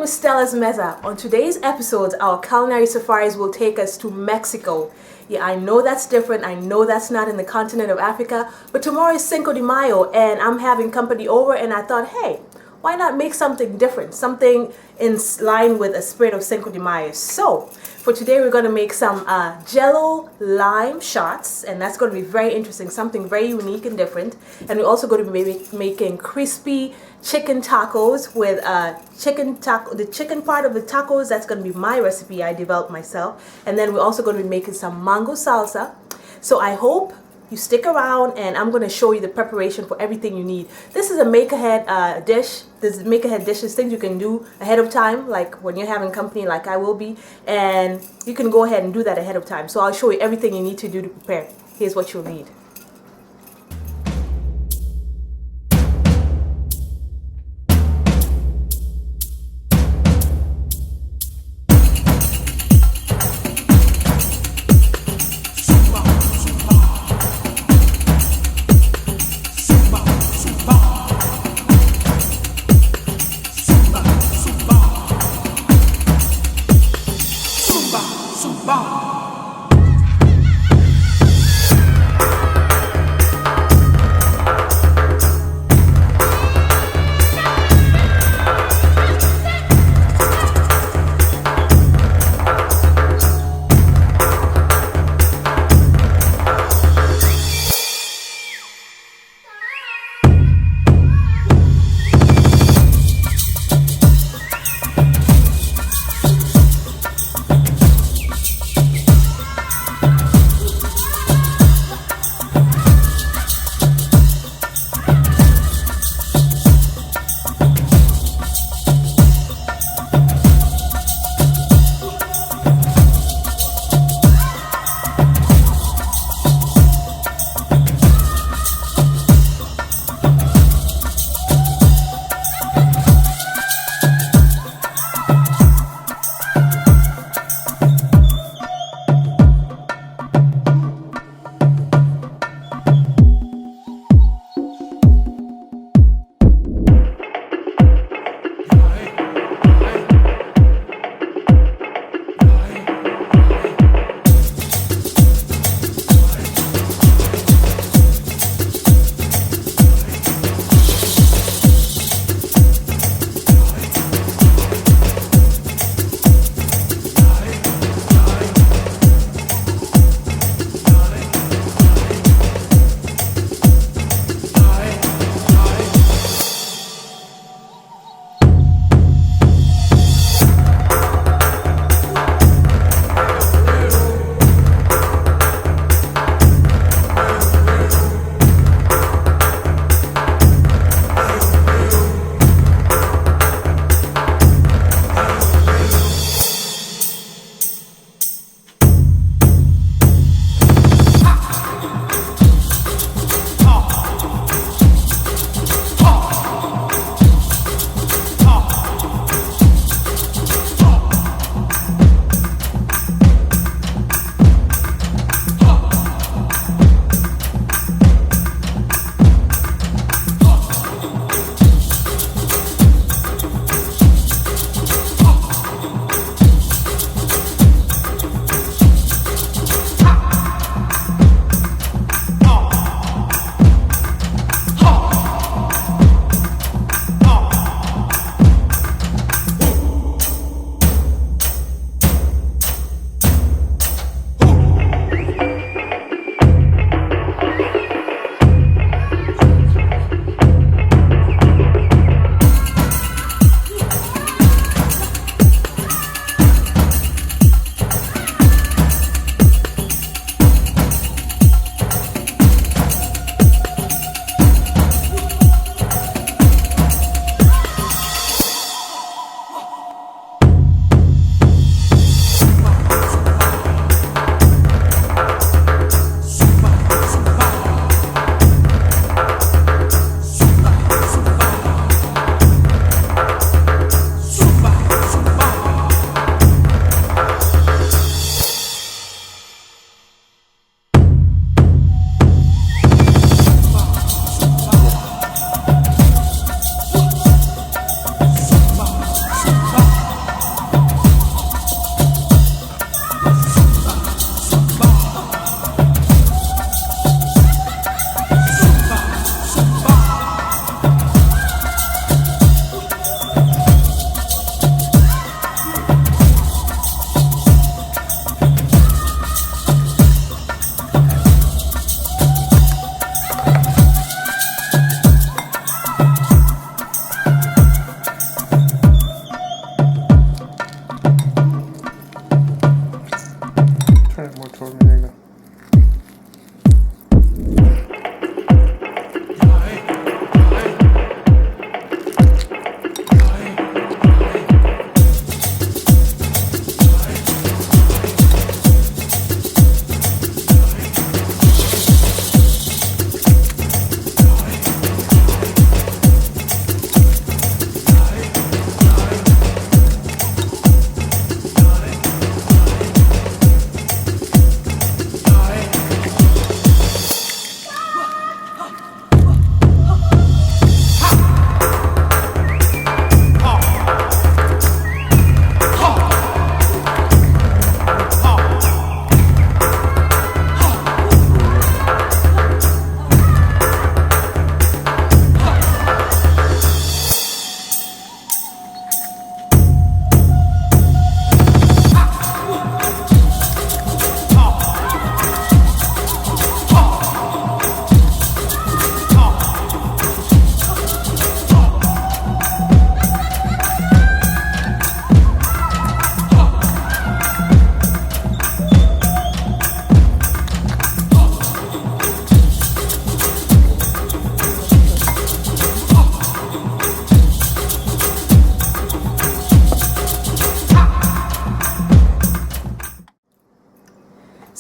is Stella's Meza. On today's episode, our culinary safaris will take us to Mexico. Yeah, I know that's different. I know that's not in the continent of Africa, but tomorrow is Cinco de Mayo and I'm having company over and I thought, hey, why not make something different? Something in line with a spirit of Cinco de Mayo. So, for today we're going to make some jello lime shots, and that's going to be very interesting, something very unique and different. And we're also going to be making crispy chicken tacos with the chicken part of the tacos. That's going to be my recipe I developed myself. And then we're also going to be making some mango salsa. So I hope you stick around and I'm going to show you the preparation for everything you need. This is a make-ahead dish. This is make-ahead dishes, things you can do ahead of time, like when you're having company like I will be. And you can go ahead and do that ahead of time. So I'll show you everything you need to do to prepare. Here's what you'll need.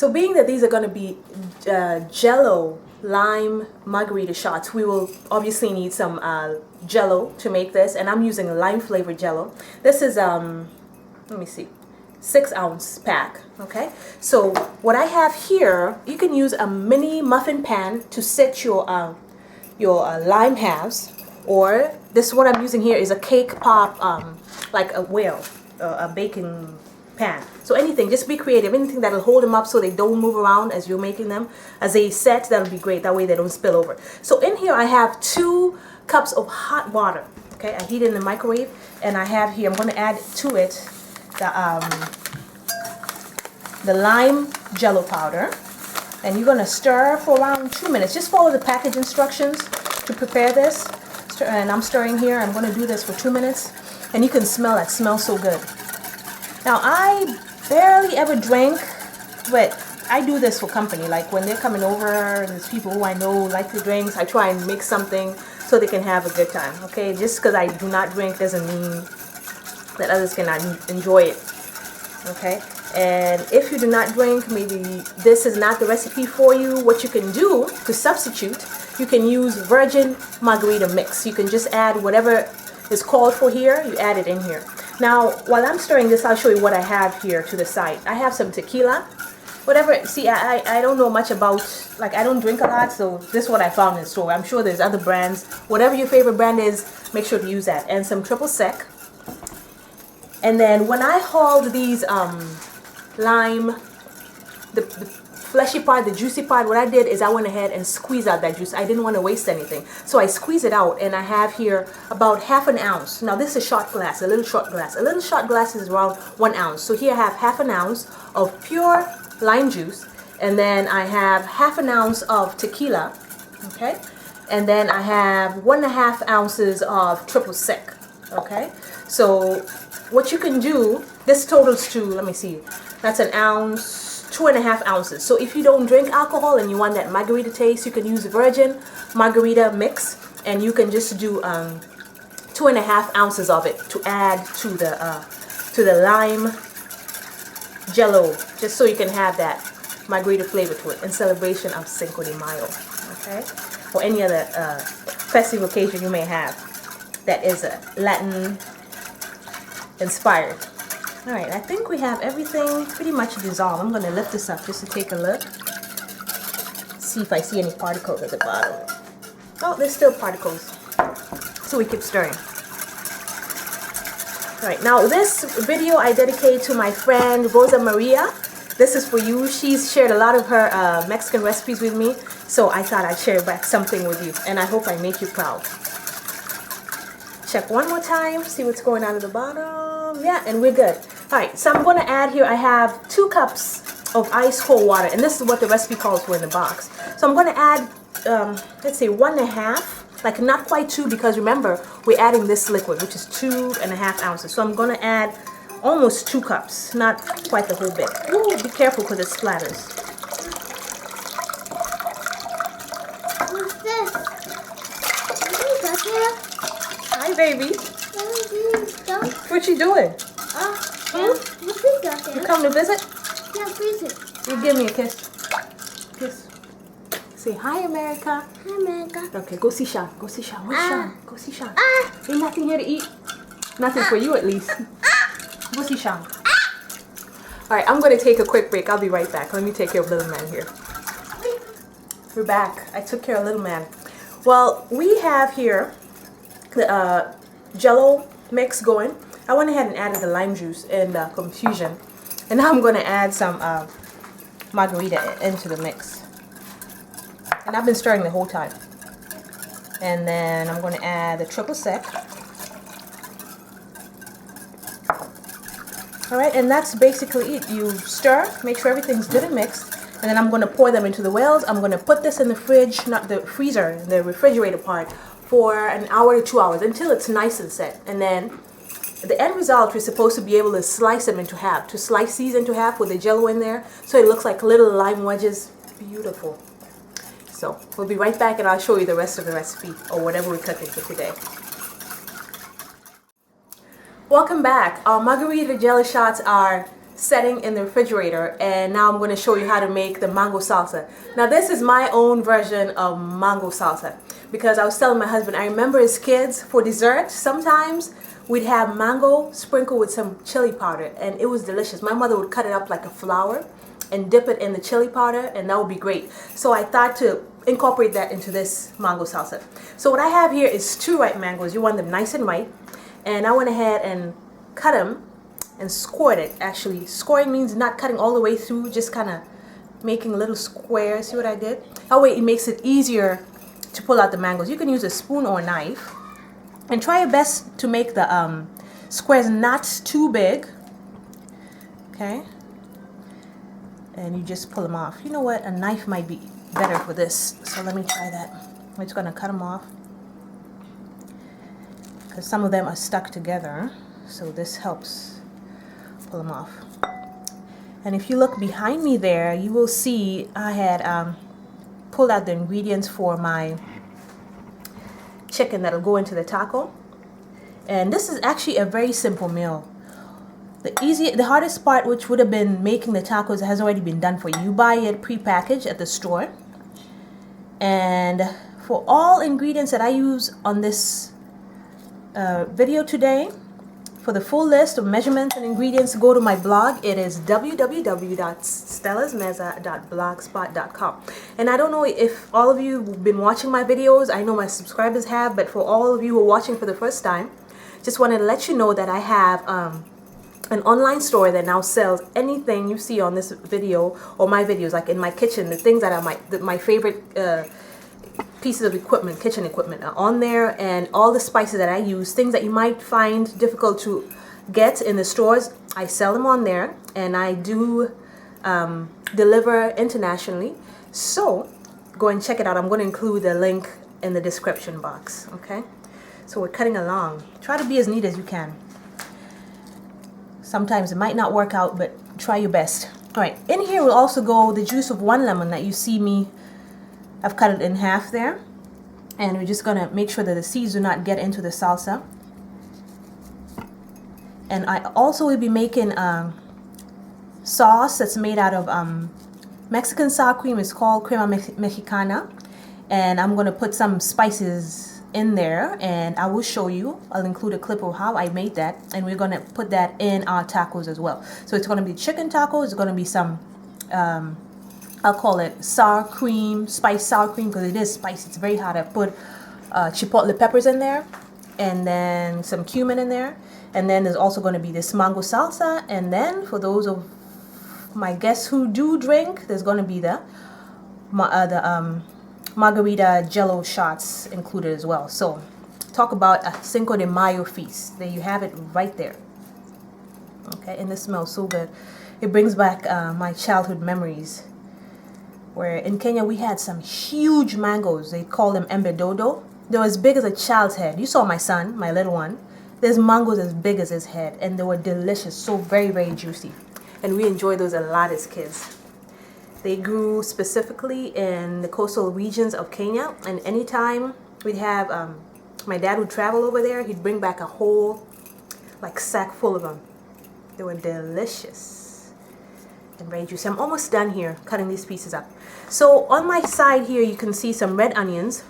So being that these are going to be jello lime margarita shots, we will obviously need some jello to make this, and I'm using lime flavored jello. This is let me see, 6-ounce pack. Okay, so what I have here, you can use a mini muffin pan to set your lime halves, or this what I'm using here is a cake pop, like a a baking pan. So anything, just be creative, anything that'll hold them up so they don't move around as you're making them. As they set, that'll be great, that way they don't spill over. So in here I have 2 cups of hot water. Okay, I heat it in the microwave, and I have here, I'm going to add to it the lime jello powder, and you're going to stir for around 2 minutes. Just follow the package instructions to prepare this. And I'm stirring here. I'm going to do this for 2 minutes, and you can smell it. It smells so good. Now, I barely ever drink, but I do this for company. Like when they're coming over, there's people who I know like the drinks, I try and make something so they can have a good time. Okay, just because I do not drink doesn't mean that others cannot enjoy it. Okay, and if you do not drink, maybe this is not the recipe for you. What you can do to substitute, you can use virgin margarita mix. You can just add whatever is called for here, you add it in here. Now, while I'm stirring this, I'll show you what I have here to the side. I have some tequila, whatever. See, I don't know much about, like, I don't drink a lot, so this is what I found in the store. I'm sure there's other brands. Whatever your favorite brand is, make sure to use that. And some triple sec. And then when I hauled these lime, the fleshy part, the juicy part, what I did is I went ahead and squeezed out that juice. I didn't want to waste anything. So I squeezed it out, and I have here about 1/2 ounce. Now this is a shot glass, a little shot glass. A little shot glass is around 1 ounce. So here I have 1/2 ounce of pure lime juice, and then I have 1/2 ounce of tequila, okay? And then I have 1.5 ounces of triple sec, okay? So what you can do, this totals to, let me see, that's an ounce, 2.5 ounces. So if you don't drink alcohol and you want that margarita taste, you can use virgin margarita mix, and you can just do 2.5 ounces of it to add to the lime jello, just so you can have that margarita flavor to it in celebration of Cinco de Mayo, okay, or any other festive occasion you may have that is Latin inspired. All right, I think we have everything pretty much dissolved. I'm going to lift this up just to take a look, see if I see any particles at the bottom. Oh, there's still particles, so we keep stirring. All right, now this video I dedicate to my friend Rosa Maria. This is for you. She's shared a lot of her Mexican recipes with me, so I thought I'd share back something with you, and I hope I make you proud. Check one more time, see what's going on at the bottom. Yeah, and we're good. All right, so I'm going to add here, I have 2 cups of ice cold water, and this is what the recipe calls for in the box. So I'm going to add, let's say 1.5, like not quite 2, because remember, we're adding this liquid, which is 2.5 ounces. So I'm going to add almost 2 cups, not quite the whole bit. Ooh, be careful because it splatters. What's this? Hi, baby. What you doing? What's this out there? You come to visit? Yeah, visit. You give me a kiss. Kiss. Say hi, America. Hi, America. Okay, go see Sean. Go see Sean. Where's Sean? Go see Sean. Ah. Ain't nothing here to eat. Nothing for you, at least. Go see Sean. All right, I'm going to take a quick break. I'll be right back. Let me take care of little man here. We're back. I took care of little man. Well, we have here the jello mix going. I went ahead and added the lime juice and confusion, and now I'm going to add some margarita into the mix, and I've been stirring the whole time. And then I'm going to add the triple sec. All right, and that's basically it. You stir, make sure everything's good and mixed, and then I'm going to pour them into the wells. I'm going to put this in the fridge, not the freezer, the refrigerator part, for an hour to 2 hours until it's nice and set. And then the end result, you're supposed to be able to slice them into half, to slice these into half with the jello in there, so it looks like little lime wedges. Beautiful. So we'll be right back, and I'll show you the rest of the recipe, or whatever we're cooking for today. Welcome back. Our margarita jello shots are setting in the refrigerator, and now I'm going to show you how to make the mango salsa. Now this is my own version of mango salsa, because I was telling my husband, I remember as kids for dessert sometimes we'd have mango sprinkled with some chili powder, and it was delicious. My mother would cut it up like a flower and dip it in the chili powder, and that would be great. So I thought to incorporate that into this mango salsa. So what I have here is 2 ripe mangoes. You want them nice and ripe, and I went ahead and cut them and scored it. Actually, scoring means not cutting all the way through, just kind of making little squares. See what I did? That way it makes it easier to pull out the mangoes. You can use a spoon or a knife, and try your best to make the squares not too big. Okay, and you just pull them off. You know what, a knife might be better for this, so let me try that. I'm just going to cut them off because some of them are stuck together, so this helps pull them off. And if you look behind me there, you will see I had pulled out the ingredients for my chicken that'll go into the taco. And this is actually a very simple meal. The hardest part, which would have been making the tacos, has already been done for you. You buy it pre-packaged at the store. And for all ingredients that I use on this video today, for the full list of measurements and ingredients, go to my blog. It is www.stellasmeza.blogspot.com. And I don't know if all of you have been watching my videos. I know my subscribers have, but for all of you who are watching for the first time, just wanted to let you know that I have an online store that now sells anything you see on this video or my videos, like in my kitchen. The things that are my favorite pieces of equipment, kitchen equipment, are on there, and all the spices that I use, things that you might find difficult to get in the stores, I sell them on there, and I do deliver internationally. So go and check it out. I'm going to include the link in the description box. Okay, so we're cutting along. Try to be as neat as you can. Sometimes it might not work out, but try your best. All right, in here will also go the juice of 1 lemon that you see me. I've cut it in half there, and we're just gonna make sure that the seeds do not get into the salsa. And I also will be making sauce that's made out of Mexican sour cream. It's called crema mexicana, and I'm gonna put some spices in there, and I will show you. I'll include a clip of how I made that, and we're gonna put that in our tacos as well. So it's gonna be chicken tacos. It's gonna be some I'll call it sour cream, spiced sour cream, because it is spicy. It's very hot. I put chipotle peppers in there, and then some cumin in there, and then there's also going to be this mango salsa, and then for those of my guests who do drink, there's going to be the margarita jello shots included as well. So talk about a Cinco de Mayo feast. There you have it right there. Okay, and it smells so good. It brings back my childhood memories, where in Kenya we had some huge mangoes. They call them embedodo. They were as big as a child's head. You saw my son, my little one. There's mangoes as big as his head, and they were delicious, so very, very juicy. And we enjoyed those a lot as kids. They grew specifically in the coastal regions of Kenya, and anytime we'd have, my dad would travel over there, he'd bring back a whole sack full of them. They were delicious and very juicy. I'm almost done here cutting these pieces up. So on my side here you can see some red onions.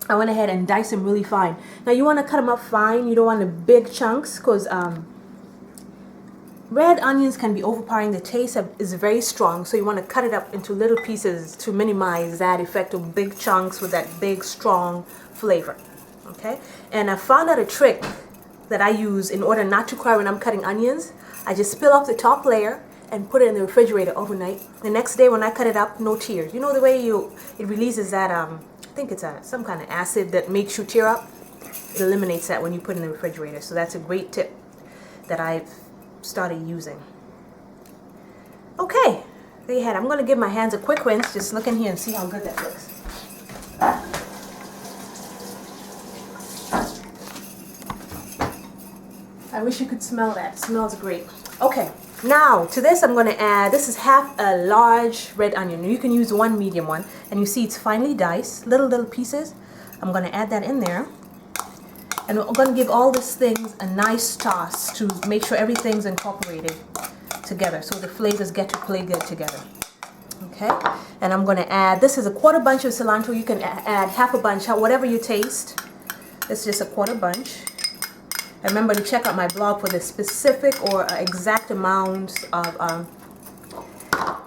I went ahead and diced them really fine. Now you want to cut them up fine. You don't want the big chunks, because red onions can be overpowering. The taste is very strong, so you want to cut it up into little pieces to minimize that effect of big chunks with that big strong flavor. Okay, and I found out a trick that I use in order not to cry when I'm cutting onions. I just peel off the top layer and put it in the refrigerator overnight. The next day when I cut it up, no tears. You know the way it releases that, I think it's some kind of acid that makes you tear up? It eliminates that when you put it in the refrigerator. So that's a great tip that I've started using. Okay, there you have it. I'm going to give my hands a quick rinse. Just look in here and see how good that looks. I wish you could smell that. It smells great. Okay. Now, to this I'm going to add, this is half a large red onion. You can use 1 medium one. And you see it's finely diced, little pieces. I'm going to add that in there. And I'm going to give all these things a nice toss to make sure everything's incorporated together so the flavors get to play good together. Okay, and I'm going to add, this is a quarter bunch of cilantro. You can add half a bunch, whatever you taste. It's just a quarter bunch. And remember to check out my blog for the specific or exact amounts of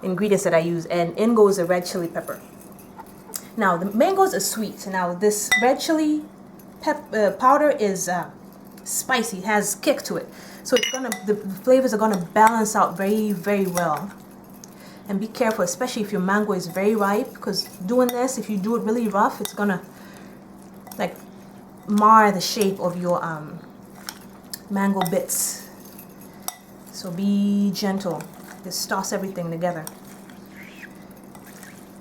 ingredients that I use. And in goes the red chili pepper. Now the mangoes are sweet. Now this red chili powder is spicy, it has kick to it. So it's the flavors are gonna balance out very, very well. And be careful, especially if your mango is very ripe, because doing this, if you do it really rough, it's gonna like mar the shape of your mango bits. So be gentle. Just toss everything together.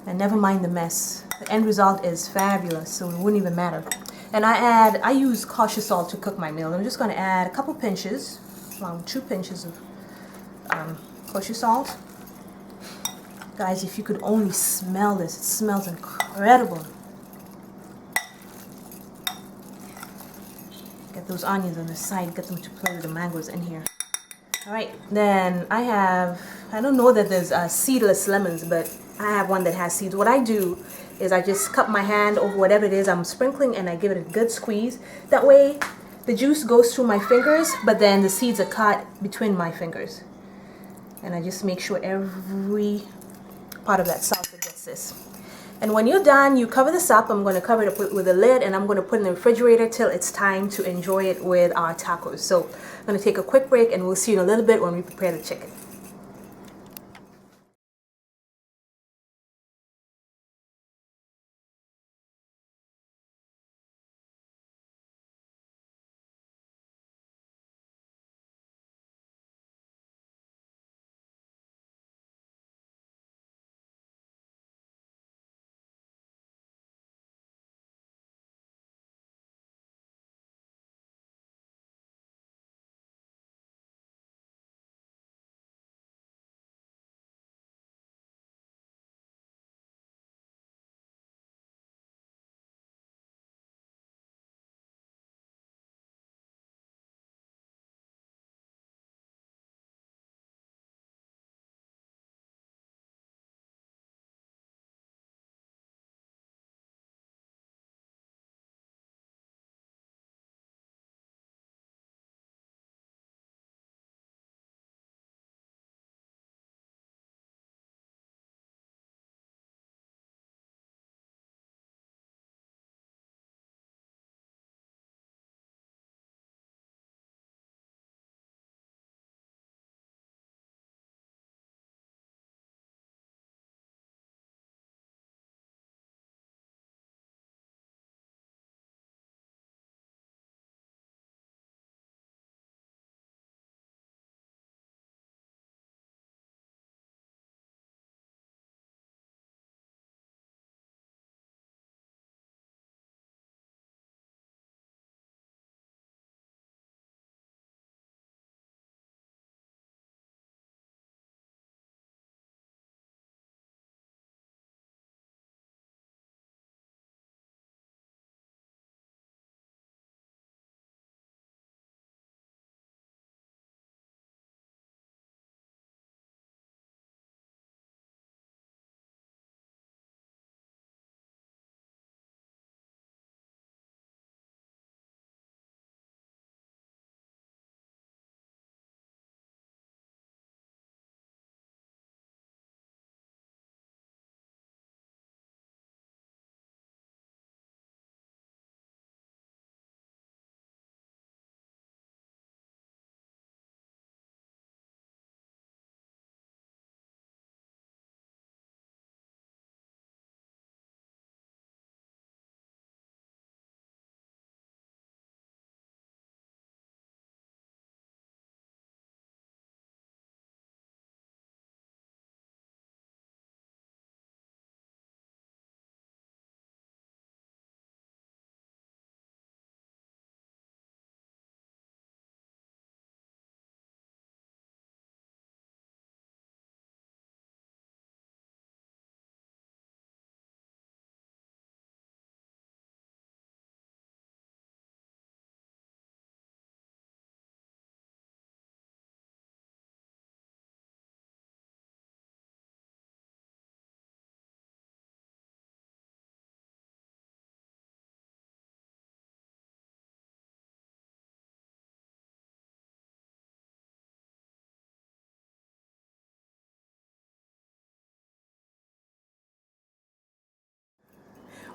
And never mind the mess. The end result is fabulous, so it wouldn't even matter. And I use kosher salt to cook my meal. I'm just going to add a couple pinches, around 2 pinches of kosher salt. Guys, if you could only smell this, it smells incredible. Get those onions on the side, get them to play with the mangoes in here. Alright, then I don't know that there's seedless lemons, but I have one that has seeds. What I do is I just cup my hand over whatever it is I'm sprinkling and I give it a good squeeze. That way the juice goes through my fingers, but then the seeds are caught between my fingers. And I just make sure every part of that salsa gets this. And when you're done, you cover this up. I'm going to cover it up with a lid, and I'm going to put it in the refrigerator till it's time to enjoy it with our tacos. So I'm going to take a quick break, and we'll see you in a little bit when we prepare the chicken.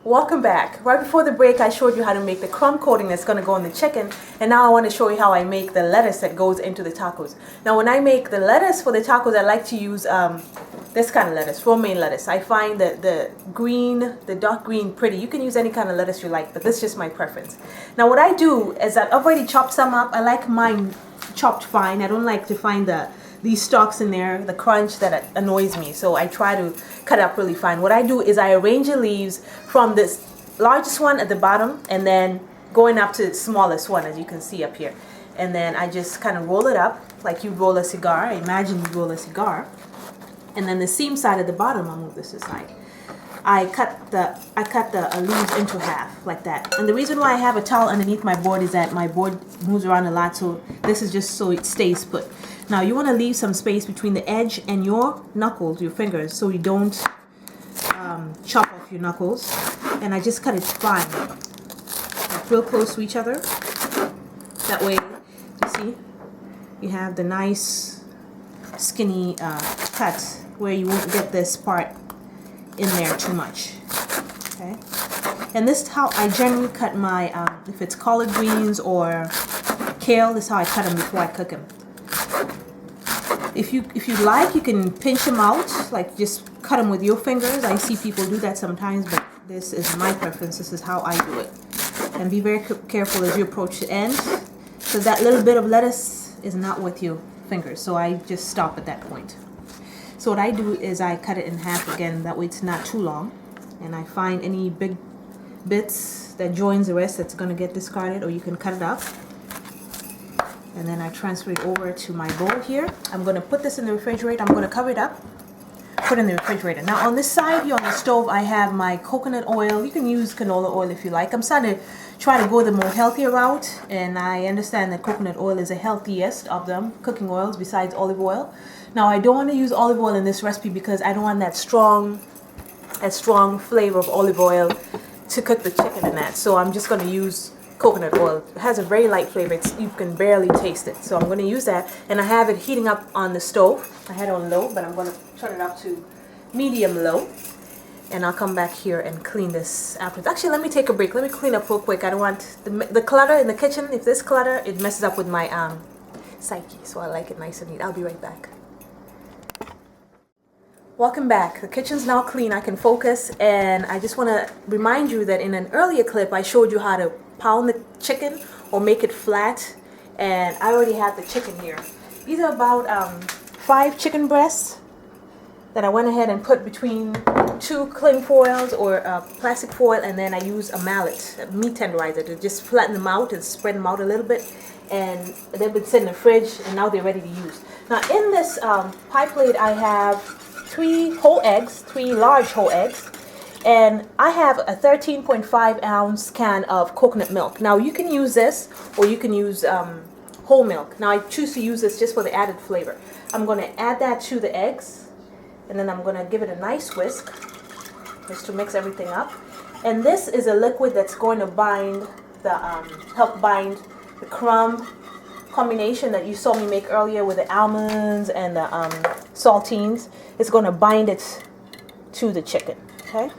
Welcome back. Right before the break, I showed you how to make the crumb coating that's going to go on the chicken. And now I want to show you how I make the lettuce that goes into the tacos. Now, when I make the lettuce for the tacos, I like to use this kind of lettuce, romaine lettuce. I find that the dark green, pretty. You can use any kind of lettuce you like, but this is just my preference. Now, what I do is I've already chopped some up. I like mine chopped fine. I don't like to find these stalks in there, the crunch that annoys me. So I try to cut it up really fine. What I do is I arrange the leaves from this largest one at the bottom and then going up to the smallest one, as you can see up here. And then I just kind of roll it up like you roll a cigar. I imagine you roll a cigar. And then the seam side at the bottom, I'll move this aside. I cut the leaves into half like that. And the reason why I have a towel underneath my board is that my board moves around a lot, so this is just so it stays put. Now you want to leave some space between the edge and your knuckles, your fingers, so you don't chop off your knuckles. And I just cut it fine, like real close to each other. That way, you see, you have the nice skinny cut where you won't get this part in there too much. Okay, and this is how I generally cut my if it's collard greens or kale, this is how I cut them before I cook them. If you like, you can pinch them out, like just cut them with your fingers. I see people do that sometimes, but this is my preference. This is how I do it. And be very careful as you approach the end, because that little bit of lettuce is not with your fingers. So I just stop at that point. So what I do is I cut it in half again, that way it's not too long. And I find any big bits that joins the rest that's going to get discarded, or you can cut it up. And then I transfer it over to my bowl here. I'm going to put this in the refrigerator. I'm going to cover it up, put it in the refrigerator. Now on this side here on the stove, I have my coconut oil. You can use canola oil if you like. I'm starting to try to go the more healthier route, and I understand that coconut oil is the healthiest of them cooking oils besides olive oil. Now I don't want to use olive oil in this recipe because I don't want that strong flavor of olive oil to cook the chicken in that. So I'm just going to use coconut oil. It has a very light flavor. You can barely taste it. So I'm going to use that, and I have it heating up on the stove. I had it on low, but I'm going to turn it up to medium low, and I'll come back here and clean this afterwards. Actually, let me take a break. Let me clean up real quick. I don't want the clutter in the kitchen. If there's clutter, it messes up with my psyche, so I like it nice and neat. I'll be right back. Welcome back. The kitchen's now clean. I can focus, and I just want to remind you that in an earlier clip I showed you how to pound the chicken or make it flat, and I already have the chicken here. These are about 5 chicken breasts that I went ahead and put between 2 cling foils or plastic foil, and then I use a mallet, a meat tenderizer, to just flatten them out and spread them out a little bit, and they've been sitting in the fridge and now they're ready to use. Now in this pie plate I have 3 large whole eggs, and I have a 13.5 ounce can of coconut milk. Now you can use this, or you can use whole milk. Now I choose to use this just for the added flavor. I'm going to add that to the eggs, and then I'm going to give it a nice whisk just to mix everything up. And this is a liquid that's going to bind help bind the crumb combination that you saw me make earlier with the almonds and the saltines. It's going to bind it to the chicken. Okay,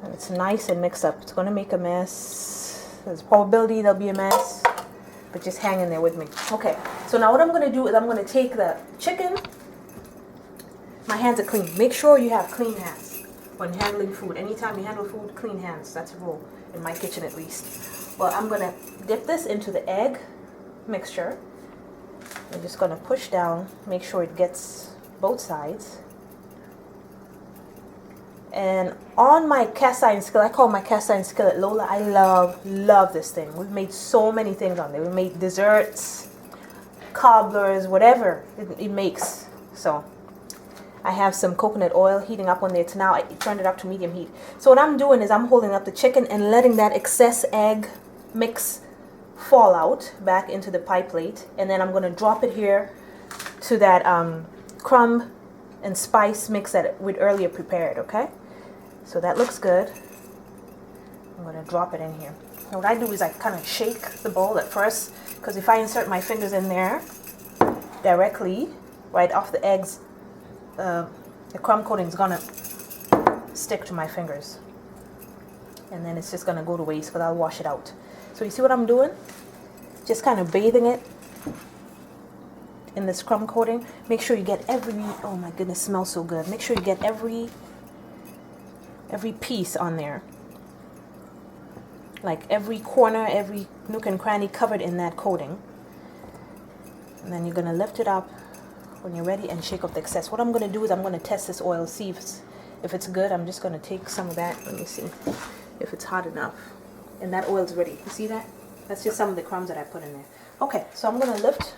and it's nice and mixed up. It's going to make a mess. There's a probability there'll be a mess, but just hang in there with me. Okay, so now what I'm going to do is I'm going to take the chicken. My hands are clean. Make sure you have clean hands when handling food. Anytime you handle food, clean hands. That's a rule in my kitchen at least. Well, I'm going to dip this into the egg mixture. I'm just going to push down, make sure it gets both sides. And on my cast iron skillet, I call my cast iron skillet Lola. I love this thing. We've made so many things on there. We made desserts, cobblers, whatever it makes. So I have some coconut oil heating up on there. It's now I turned it up to medium heat. So what I'm doing is I'm holding up the chicken and letting that excess egg mix fall out back into the pie plate, and then I'm going to drop it here to that crumb and spice mix that we'd earlier prepared. Okay, so that looks good. I'm going to drop it in here. And what I do is I kind of shake the bowl at first, because if I insert my fingers in there directly right off the eggs, the crumb coating is going to stick to my fingers. and then it's just gonna go to waste because I'll wash it out. So you see what I'm doing? Just kind of bathing it in this crumb coating. Make sure you get every, oh my goodness, smells so good. Make sure you get every piece on there. Like every corner, every nook and cranny covered in that coating. And then you're gonna lift it up when you're ready and shake off the excess. What I'm gonna do is I'm gonna test this oil, see if it's good. I'm just gonna take some of that. Let me see if it's hot enough. And that oil's ready. You see that? That's just some of the crumbs that I put in there. Okay, so I'm gonna lift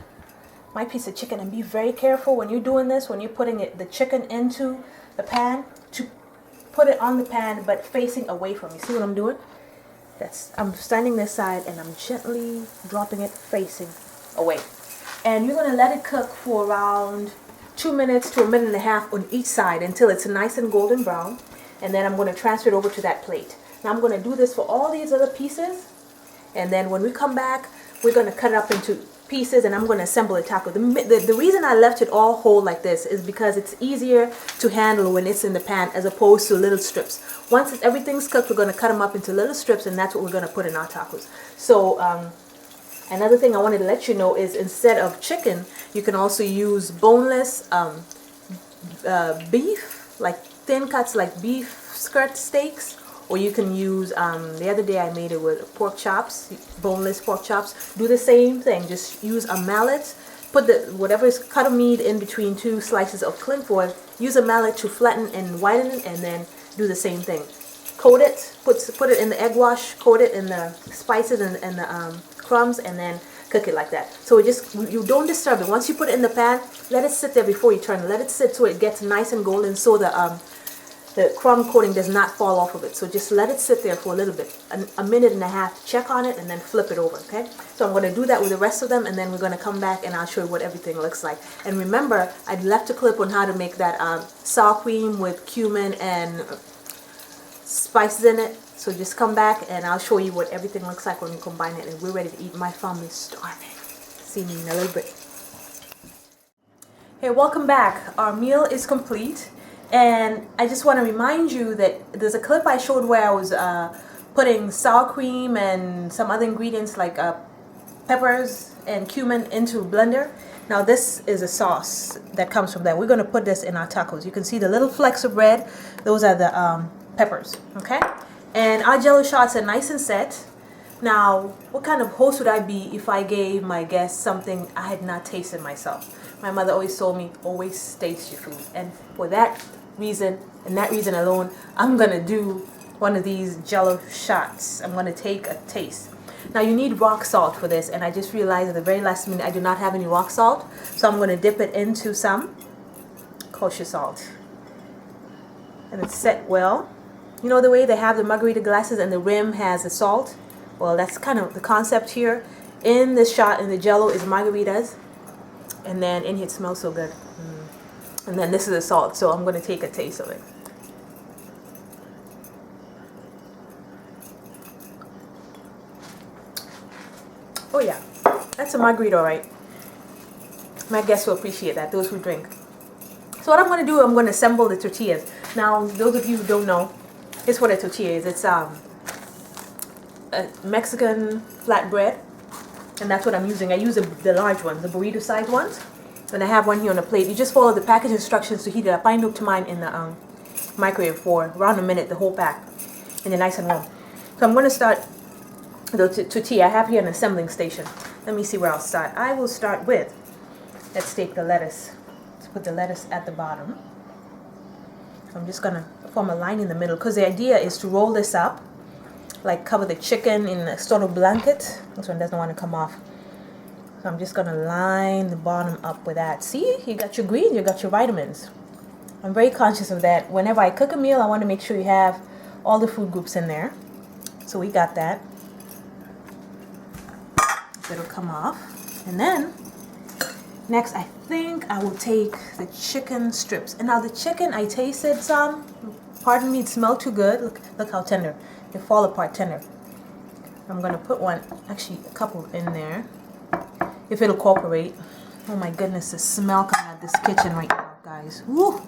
my piece of chicken, and be very careful when you're doing this, when you're putting the chicken into the pan, to put it on the pan but facing away from you. See what I'm doing? I'm standing this side and I'm gently dropping it facing away. And you're gonna let it cook for around 2 minutes to 1.5 minutes on each side until it's nice and golden brown. And then I'm gonna transfer it over to that plate. Now I'm gonna do this for all these other pieces. And then when we come back, we're gonna cut it up into pieces and I'm gonna assemble a taco. The reason I left it all whole like this is because it's easier to handle when it's in the pan as opposed to little strips. Once everything's cooked, we're gonna cut them up into little strips, and that's what we're gonna put in our tacos. So another thing I wanted to let you know is instead of chicken, you can also use boneless beef, like thin cuts like beef skirt steaks. Or you can use, the other day I made it with pork chops, boneless pork chops. Do the same thing, just use a mallet, put whatever is cut of meat in between 2 slices of cling foil, use a mallet to flatten and widen it, and then do the same thing. Coat it, put it in the egg wash, coat it in the spices and the crumbs, and then cook it like that. So you don't disturb it. Once you put it in the pan, let it sit there before you turn it. Let it sit so it gets nice and golden, so the crumb coating does not fall off of it. So just let it sit there for a little bit, 1.5 minutes, check on it, and then flip it over, okay? So I'm going to do that with the rest of them, and then we're going to come back and I'll show you what everything looks like. And remember, I left a clip on how to make that sour cream with cumin and spices in it. So just come back and I'll show you what everything looks like when we combine it, and we're ready to eat. My family's starving. See me in a little bit. Hey, welcome back. Our meal is complete. And I just want to remind you that there's a clip I showed where I was putting sour cream and some other ingredients like peppers and cumin into a blender. Now this is a sauce that comes from that. We're going to put this in our tacos. You can see the little flecks of red. Those are the peppers, okay? And our jello shots are nice and set. Now, what kind of host would I be if I gave my guests something I had not tasted myself? My mother always told me, always taste your food. And for that reason, and that reason alone, I'm gonna do one of these jello shots. I'm gonna take a taste. Now you need rock salt for this, and I just realized at the very last minute I do not have any rock salt, so I'm gonna dip it into some kosher salt. And it's set well. You know the way they have the margarita glasses and the rim has the salt? Well, that's kind of the concept here. In this shot, in the jello, is margaritas, and then in here it smells so good. And then this is the salt, so I'm going to take a taste of it. Oh yeah, that's a margarita, all right. My guests will appreciate that, those who drink. So what I'm going to do, I'm going to assemble the tortillas. Now, those of you who don't know, here's what a tortilla is. It's a Mexican flatbread, and that's what I'm using. I use the large ones, the burrito size ones. And I have one here on the plate. You just follow the package instructions to heat it up. I hooked mine in the microwave for around a minute, the whole pack, and they're nice and warm. So I'm going to start the tortilla. I have here an assembling station. Let me see where I'll start. I will start with, let's take the lettuce. Let's put the lettuce at the bottom. I'm just going to form a line in the middle, because the idea is to roll this up, like cover the chicken in a sort of blanket. This one doesn't want to come off. So I'm just going to line the bottom up with that. See, you got your greens, you got your vitamins. I'm very conscious of that. Whenever I cook a meal, I want to make sure you have all the food groups in there. So we got that. So it'll come off. And then, next I think I will take the chicken strips. And now the chicken, I tasted some. Pardon me, it smelled too good. Look how tender. They fall apart tender. I'm going to put one, actually a couple in there. If it'll cooperate. Oh my goodness, the smell coming out of this kitchen right now, guys. Woo!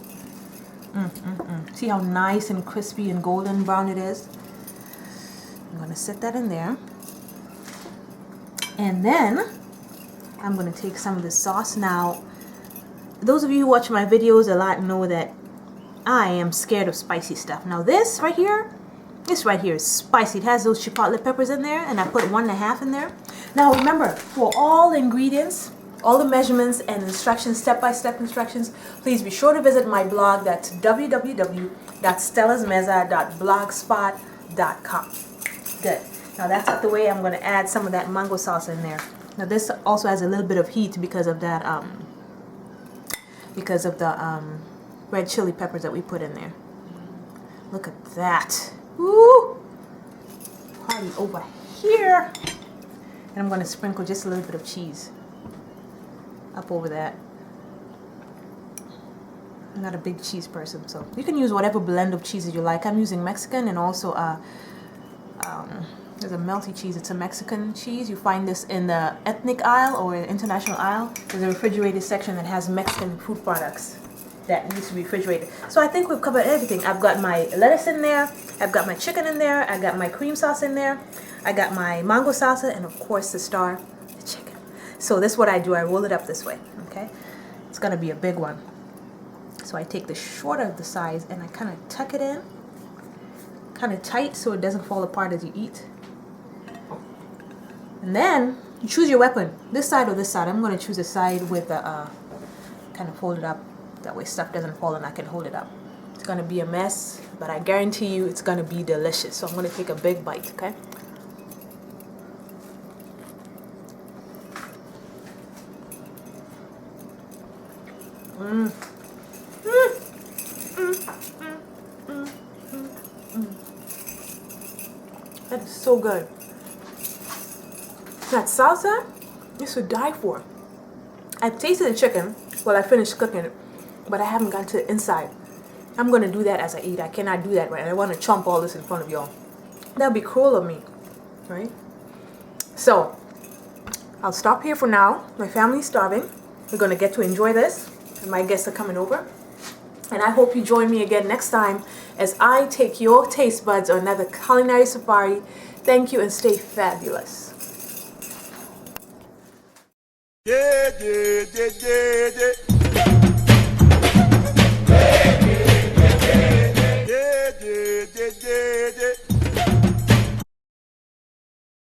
See how nice and crispy and golden brown it is? gonna set that in there. And then I'm gonna take some of the sauce. Now, those of you who watch my videos a lot know that I am scared of spicy stuff. Now this right here is spicy. It has those chipotle peppers in there, and I put 1.5 in there. Now remember, for all the ingredients, all the measurements and instructions, step-by-step instructions, please be sure to visit my blog. That's www.stellasmeza.blogspot.com. Good. Now that's out the way. I'm going to add some of that mango salsa in there. Now this also has a little bit of heat because of that, red chili peppers that we put in there. Look at that. Woo! Party over here. And I'm going to sprinkle just a little bit of cheese up over that. I'm not a big cheese person, so you can use whatever blend of cheeses you like. I'm using Mexican, and also there's a melty cheese. It's a Mexican cheese. You find this in the ethnic aisle or international aisle. There's a refrigerated section that has Mexican food products that needs to be refrigerated. So I think we've covered everything. I've got my lettuce in there. I've got my chicken in there. I got my cream sauce in there. I got my mango salsa, and of course the star, the chicken. So this is what I do. I roll it up this way. Okay, it's gonna be a big one. So I take the shorter of the size and I kind of tuck it in, kind of tight so it doesn't fall apart as you eat. And then you choose your weapon, this side or this side. I'm going to choose a side with the kind of fold it up. That way stuff doesn't fall and I can hold it up. It's going to be a mess, but I guarantee you it's going to be delicious. So I'm going to take a big bite, okay? That is so good. That salsa, this would die for. I've tasted the chicken while I finished cooking it, but I haven't gotten to the inside. I'm going to do that as I eat. I cannot do that right. I want to chomp all this in front of y'all. That would be cruel of me, right? So, I'll stop here for now. My family's starving. We're going to get to enjoy this, and my guests are coming over. And I hope you join me again next time as I take your taste buds on another culinary safari. Thank you and stay fabulous. Yeah, yeah, yeah, yeah.